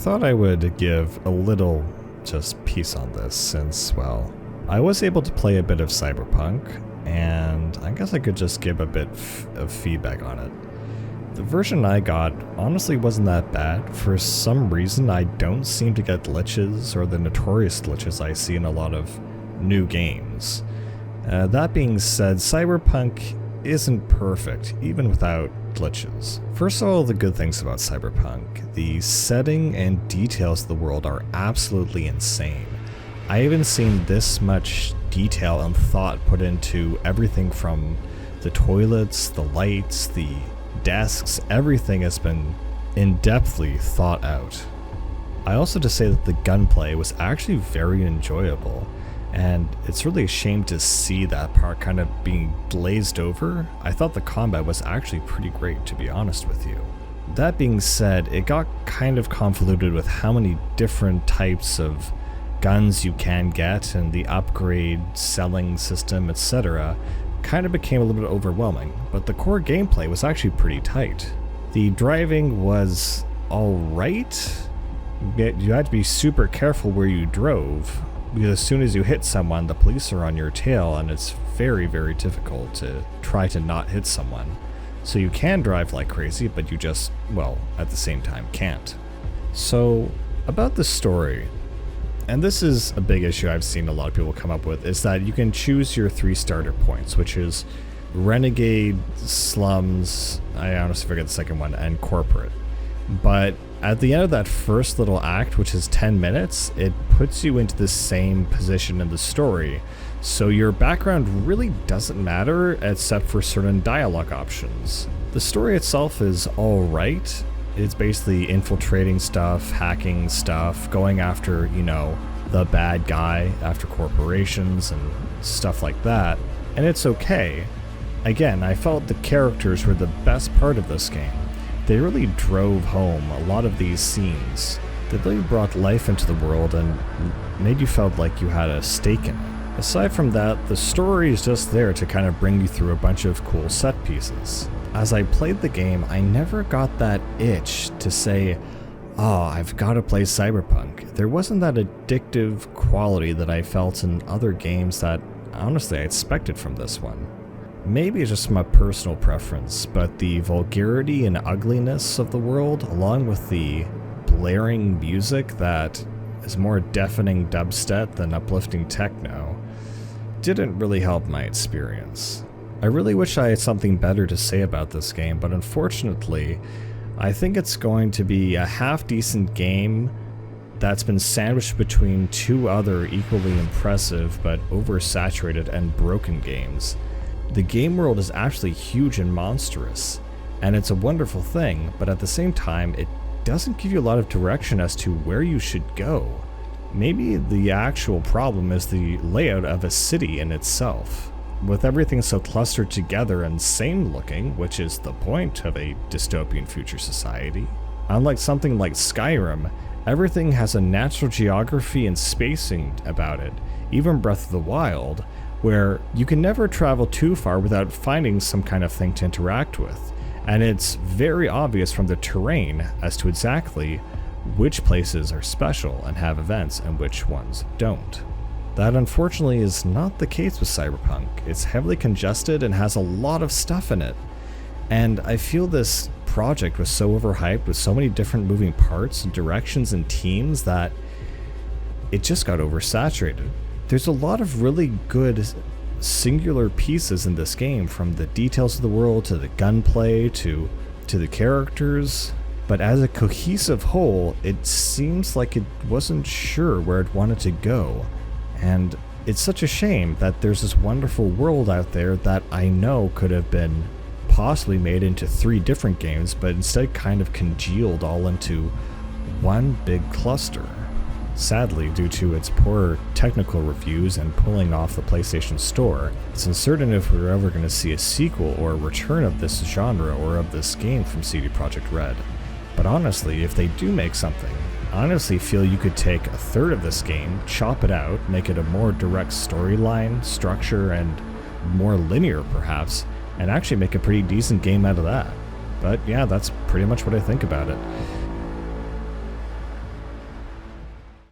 thought I would give a little just piece on this since, well, I was able to play a bit of Cyberpunk, and I guess I could just give a bit of feedback on it. The version I got honestly wasn't that bad. For some reason, I don't seem to get glitches or the notorious glitches I see in a lot of new games. That being said, Cyberpunk isn't perfect, even without glitches. First of all, the good things about Cyberpunk. The setting and details of the world are absolutely insane. I haven't seen this much detail and thought put into everything from the toilets, the lights, the desks. Everything has been in-depthly thought out. I also have to say that the gunplay was actually very enjoyable, and it's really a shame to see that part kind of being glazed over. I thought the combat was actually pretty great, to be honest with you. That being said, it got kind of convoluted with how many different types of guns you can get, and the upgrade selling system, etc. kind of became a little bit overwhelming, but the core gameplay was actually pretty tight. The driving was alright. You had to be super careful where you drove, because as soon as you hit someone, the police are on your tail, and it's very, very difficult to try to not hit someone. So you can drive like crazy, but you just, well, at the same time can't. So, about the story, and this is a big issue I've seen a lot of people come up with, is that you can choose your 3 starter points, which is Renegade, Slums, I honestly forget the second one, and Corporate. But at the end of that first little act, which is 10 minutes, it puts you into the same position in the story. So your background really doesn't matter except for certain dialogue options. The story itself is alright. It's basically infiltrating stuff, hacking stuff, going after, you know, the bad guy, after corporations and stuff like that. And it's okay. Again, I felt the characters were the best part of this game. They really drove home a lot of these scenes. They really brought life into the world and made you feel like you had a stake in it. Aside from that, the story is just there to kind of bring you through a bunch of cool set pieces. As I played the game, I never got that itch to say, oh, I've got to play Cyberpunk. There wasn't that addictive quality that I felt in other games that, honestly, I expected from this one. Maybe it's just my personal preference, but the vulgarity and ugliness of the world, along with the blaring music that is more deafening dubstep than uplifting techno, didn't really help my experience. I really wish I had something better to say about this game, but unfortunately, I think it's going to be a half-decent game that's been sandwiched between 2 other equally impressive but oversaturated and broken games. The game world is actually huge and monstrous, and it's a wonderful thing, but at the same time, it doesn't give you a lot of direction as to where you should go. Maybe the actual problem is the layout of a city in itself. With everything so clustered together and same looking, which is the point of a dystopian future society. Unlike something like Skyrim, everything has a natural geography and spacing about it, even Breath of the Wild, where you can never travel too far without finding some kind of thing to interact with, and it's very obvious from the terrain as to exactly which places are special and have events and which ones don't. That unfortunately is not the case with Cyberpunk. It's heavily congested and has a lot of stuff in it, and I feel this project was so overhyped with so many different moving parts and directions and teams that it just got oversaturated. There's a lot of really good singular pieces in this game, from the details of the world to the gunplay to the characters, but as a cohesive whole, it seems like it wasn't sure where it wanted to go. And it's such a shame that there's this wonderful world out there that I know could have been possibly made into 3 different games, but instead kind of congealed all into one big cluster. Sadly, due to its poor technical reviews and pulling off the PlayStation Store, it's uncertain if we're ever going to see a sequel or a return of this genre or of this game from CD Projekt Red. But honestly, if they do make something, I honestly feel you could take a third of this game, chop it out, make it a more direct storyline, structure, and more linear perhaps, and actually make a pretty decent game out of that. But yeah, that's pretty much what I think about it.